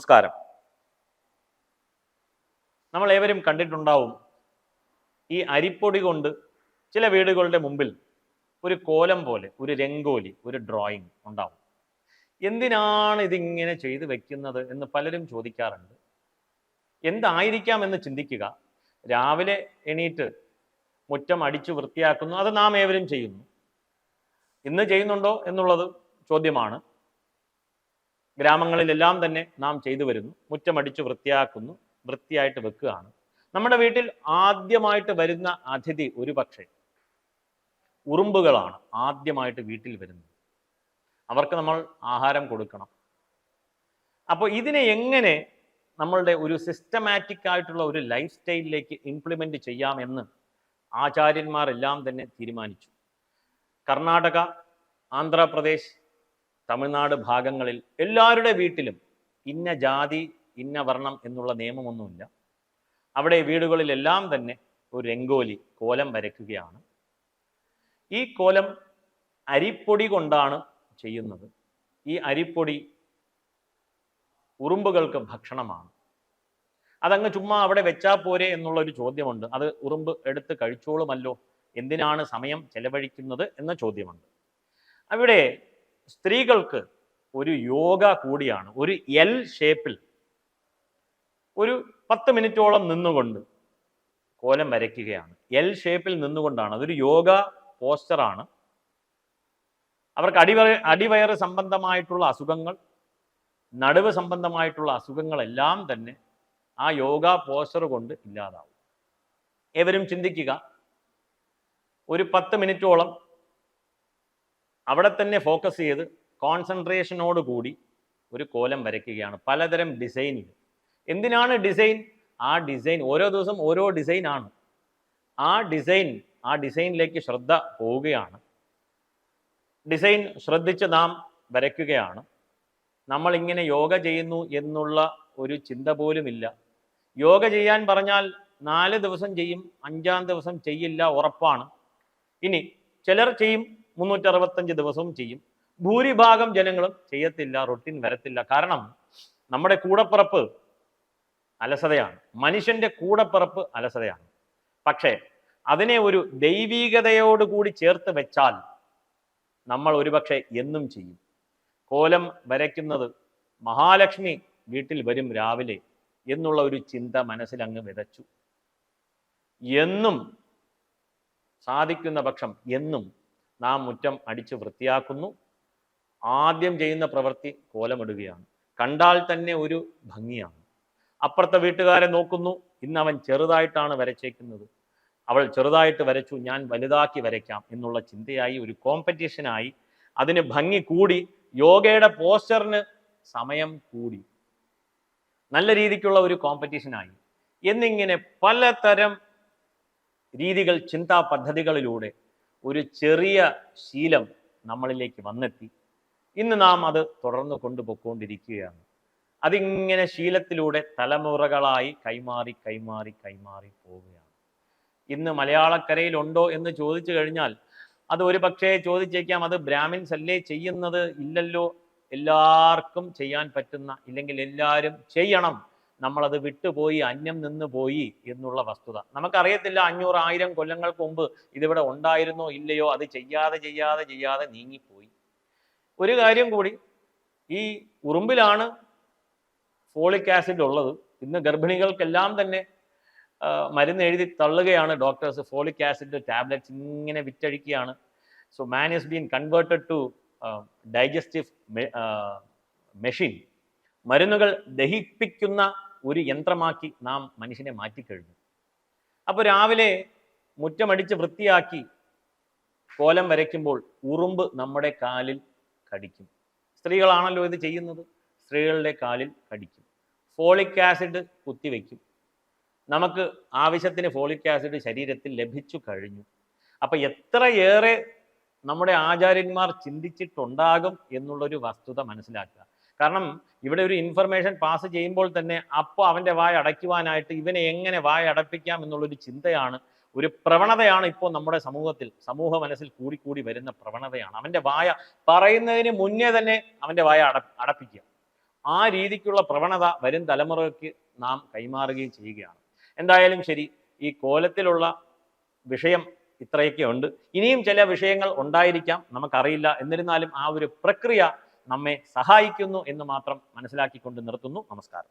നമസ്കാരം. നമ്മൾ ഏവരും കണ്ടിട്ടുണ്ടാവും, ഈ അരിപ്പൊടി കൊണ്ട് ചില വീടുകളുടെ മുമ്പിൽ ഒരു കോലം പോലെ, ഒരു രംഗോലി, ഒരു ഡ്രോയിങ് ഉണ്ടാവും. എന്തിനാണ് ഇതിങ്ങനെ ചെയ്തു വെക്കുന്നത് എന്ന് പലരും ചോദിക്കാറുണ്ട്. എന്തായിരിക്കാം എന്ന് ചിന്തിക്കുക. രാവിലെ എണീറ്റ് മുറ്റം അടിച്ചു വൃത്തിയാക്കുന്നു, അത് നാം ഏവരും ചെയ്യുന്നു. ഇന്ന് ചെയ്യുന്നുണ്ടോ എന്നുള്ളത് ചോദ്യമാണ്. ഗ്രാമങ്ങളിലെല്ലാം തന്നെ നാം ചെയ്തു വരുന്നു. മുറ്റമടിച്ച് വൃത്തിയാക്കുന്നു, വൃത്തിയായിട്ട് വെക്കുകയാണ്. നമ്മുടെ വീട്ടിൽ ആദ്യമായിട്ട് വരുന്ന അതിഥി ഒരുപക്ഷെ ഉറുമ്പുകളാണ് ആദ്യമായിട്ട് വീട്ടിൽ വരുന്നത്. അവർക്ക് നമ്മൾ ആഹാരം കൊടുക്കണം. അപ്പോൾ ഇതിനെ എങ്ങനെ നമ്മളുടെ ഒരു സിസ്റ്റമാറ്റിക് ആയിട്ടുള്ള ഒരു ലൈഫ് സ്റ്റൈലിലേക്ക് ഇംപ്ലിമെൻ്റ് ചെയ്യാമെന്ന് ആചാര്യന്മാർ എല്ലാം തന്നെ തീരുമാനിച്ചു. കർണാടക, ആന്ധ്രാപ്രദേശ്, തമിഴ്നാട് ഭാഗങ്ങളിൽ എല്ലാവരുടെ വീട്ടിലും ഇന്ന ജാതി ഇന്ന വർണ്ണം എന്നുള്ള നിയമമൊന്നുമില്ല. അവിടെ വീടുകളിലെല്ലാം തന്നെ ഒരു രംഗോലി, കോലം വരയ്ക്കുകയാണ്. ഈ കോലം അരിപ്പൊടി കൊണ്ടാണ് ചെയ്യുന്നത്. ഈ അരിപ്പൊടി ഉറുമ്പുകൾക്ക് ഭക്ഷണമാണ്. അതങ്ങ് ചുമ്മാ അവിടെ വെച്ചാൽ പോരെ എന്നുള്ളൊരു ചോദ്യമുണ്ട്. അത് ഉറുമ്പ് എടുത്ത് കഴിച്ചോളുമല്ലോ, എന്തിനാണ് സമയം ചെലവഴിക്കുന്നത് എന്ന ചോദ്യമുണ്ട്. അവിടെ സ്ത്രീകൾക്ക് ഒരു യോഗ കൂടിയാണ്. ഒരു എൽ ഷേപ്പിൽ ഒരു 10 മിനിറ്റോളം നിന്നുകൊണ്ട് കോലം വരയ്ക്കുകയാണ്. എൽ ഷേപ്പിൽ നിന്നുകൊണ്ടാണ്. അതൊരു യോഗ പോസ്റ്ററാണ്. അവർക്ക് അടിവയറ് സംബന്ധമായിട്ടുള്ള അസുഖങ്ങൾ, നടുവ് സംബന്ധമായിട്ടുള്ള അസുഖങ്ങളെല്ലാം തന്നെ ആ യോഗ പോസ്റ്റർ കൊണ്ട് ഇല്ലാതാവും. ഏവരും ചിന്തിക്കുക, ഒരു 10 മിനിറ്റോളം അവിടെ തന്നെ ഫോക്കസ് ചെയ്ത് കോൺസെൻട്രേഷനോട് കൂടി ഒരു കോലം വരയ്ക്കുകയാണ്. പലതരം ഡിസൈനിൽ. എന്തിനാണ് ഡിസൈൻ? ആ ഡിസൈൻ ഓരോ ദിവസം ഓരോ ഡിസൈനാണ്. ആ ഡിസൈനിലേക്ക് ശ്രദ്ധ പോവുകയാണ്. ഡിസൈൻ ശ്രദ്ധിച്ച് നാം വരയ്ക്കുകയാണ്. നമ്മളിങ്ങനെ യോഗ ചെയ്യുന്നു എന്നുള്ള ഒരു ചിന്ത പോലുമില്ല. യോഗ ചെയ്യാൻ പറഞ്ഞാൽ 4 ദിവസം ചെയ്യും, 5-ാം ദിവസം ചെയ്യില്ല, ഉറപ്പാണ്. ഇനി ചിലർ ചെയ്യും, 365 ദിവസവും ചെയ്യും. ഭൂരിഭാഗം ജനങ്ങളും ചെയ്യത്തില്ല, റൊട്ടീൻ വരത്തില്ല. കാരണം നമ്മുടെ കൂടപ്പിറപ്പ് അലസതയാണ്. മനുഷ്യന്റെ കൂടപ്പിറപ്പ് അലസതയാണ്. പക്ഷേ അതിനെ ഒരു ദൈവീകതയോടുകൂടി ചേർത്ത് വെച്ചാൽ നമ്മൾ ഒരുപക്ഷെ എന്നും ചെയ്യും. കോലം വരയ്ക്കുന്നത് മഹാലക്ഷ്മി വീട്ടിൽ വരും രാവിലെ എന്നുള്ള ഒരു ചിന്ത മനസ്സിലങ്ങ് വിതച്ചു. എന്നും സാധിക്കുന്ന പക്ഷം എന്നും നാം മുറ്റം അടിച്ച് വൃത്തിയാക്കുന്നു. ആദ്യം ചെയ്യുന്ന പ്രവൃത്തി കോലമിടുകയാണ്. കണ്ടാൽ തന്നെ ഒരു ഭംഗിയാണ്. അപ്പുറത്തെ വീട്ടുകാരെ നോക്കുന്നു, ഇന്ന് അവൻ ചെറുതായിട്ടാണ് വരച്ചേക്കുന്നത്, അവൾ ചെറുതായിട്ട് വരച്ചു, ഞാൻ വലുതാക്കി വരയ്ക്കാം എന്നുള്ള ചിന്തയായി, ഒരു കോമ്പറ്റീഷനായി, അതിന് ഭംഗി കൂടി, യോഗയുടെ പോസ്റ്ററിന് സമയം കൂടി, നല്ല രീതിക്കുള്ള ഒരു കോമ്പറ്റീഷനായി. എന്നിങ്ങനെ പലതരം രീതികൾ, ചിന്താ പദ്ധതികളിലൂടെ ഒരു ചെറിയ ശീലം നമ്മളിലേക്ക് വന്നെത്തി. ഇന്ന് നാം അത് തുടർന്ന് കൊണ്ടുപോയിക്കൊണ്ടിരിക്കുകയാണ്. അതിങ്ങനെ ശീലത്തിലൂടെ തലമുറകളായി കൈമാറി കൈമാറി കൈമാറി പോവുകയാണ്. ഇന്ന് മലയാളക്കരയിലുണ്ടോ എന്ന് ചോദിച്ചു കഴിഞ്ഞാൽ അത് ഒരു പക്ഷേ ചോദിച്ചേക്കാം, അത് ബ്രാഹ്മിൻസ് അല്ലേ ചെയ്യുന്നത്? ഇല്ലല്ലോ, എല്ലാവർക്കും ചെയ്യാൻ പറ്റുന്ന, ഇല്ലെങ്കിൽ എല്ലാവരും ചെയ്യണം, നമ്മളത് വിട്ടുപോയി, അന്യം നിന്ന് പോയി എന്നുള്ള വസ്തുത നമുക്കറിയത്തില്ല. 500-1000 കൊല്ലങ്ങൾക്ക് മുമ്പ് ഇതിവിടെ ഉണ്ടായിരുന്നോ ഇല്ലയോ, അത് ചെയ്യാതെ നീങ്ങിപ്പോയി. ഒരു കാര്യം കൂടി, ഈ ഉറുമ്പിലാണ് ഫോളിക് ആസിഡ് ഉള്ളത്. ഇന്ന് ഗർഭിണികൾക്കെല്ലാം തന്നെ മരുന്ന് എഴുതി തള്ളുകയാണ് ഡോക്ടേഴ്സ്. ഫോളിക് ആസിഡ് ടാബ്ലറ്റ്സ് ഇങ്ങനെ വിറ്റഴിക്കുകയാണ്. So man is been converted to digestive machine. മരുന്നുകൾ ദഹിപ്പിക്കുന്ന ഒരു യന്ത്രമാക്കി നാം മനുഷ്യനെ മാറ്റിക്കഴിഞ്ഞു. അപ്പോൾ രാവിലെ മുറ്റമടിച്ച് വൃത്തിയാക്കി കോലം വരയ്ക്കുമ്പോൾ ഉറുമ്പ് നമ്മുടെ കാലിൽ കടിക്കും. സ്ത്രീകളാണല്ലോ ഇത് ചെയ്യുന്നത്. സ്ത്രീകളുടെ കാലിൽ കടിക്കും. ഫോളിക് ആസിഡ് കുത്തിവെക്കും. നമുക്ക് ആവശ്യത്തിന് ഫോളിക് ആസിഡ് ശരീരത്തിൽ ലഭിച്ചു കഴിഞ്ഞു. അപ്പം എത്രയേറെ നമ്മുടെ ആചാര്യന്മാർ ചിന്തിച്ചിട്ടുണ്ടാകും എന്നുള്ളൊരു വസ്തുത മനസ്സിലാക്കുക. കാരണം ഇവിടെ ഒരു ഇൻഫർമേഷൻ പാസ് ചെയ്യുമ്പോൾ തന്നെ അപ്പോൾ അവൻ്റെ വായ അടയ്ക്കുവാനായിട്ട് ഇവനെ എങ്ങനെ വായ അടപ്പിക്കാം എന്നുള്ളൊരു ചിന്തയാണ്, ഒരു പ്രവണതയാണ് ഇപ്പോൾ നമ്മുടെ സമൂഹ മനസ്സിൽ കൂടി വരുന്ന പ്രവണതയാണ്. അവൻ്റെ വായ പറയുന്നതിന് മുന്നേ തന്നെ അവൻ്റെ വായ അടപ്പിക്കുക. ആ രീതിക്കുള്ള പ്രവണത വരും തലമുറയ്ക്ക് നാം കൈമാറുകയും ചെയ്യുകയാണ്. എന്തായാലും ശരി, ഈ കോലത്തിലുള്ള വിഷയം ഇത്രയൊക്കെ ഉണ്ട്. ഇനിയും ചില വിഷയങ്ങൾ ഉണ്ടായിരിക്കാം, നമുക്കറിയില്ല. എന്നിരുന്നാലും ആ ഒരു പ്രക്രിയ നമ്മെ സഹായിക്കുന്നു എന്ന് മാത്രം മനസ്സിലാക്കിക്കൊണ്ട് നിർത്തുന്നു. നമസ്കാരം.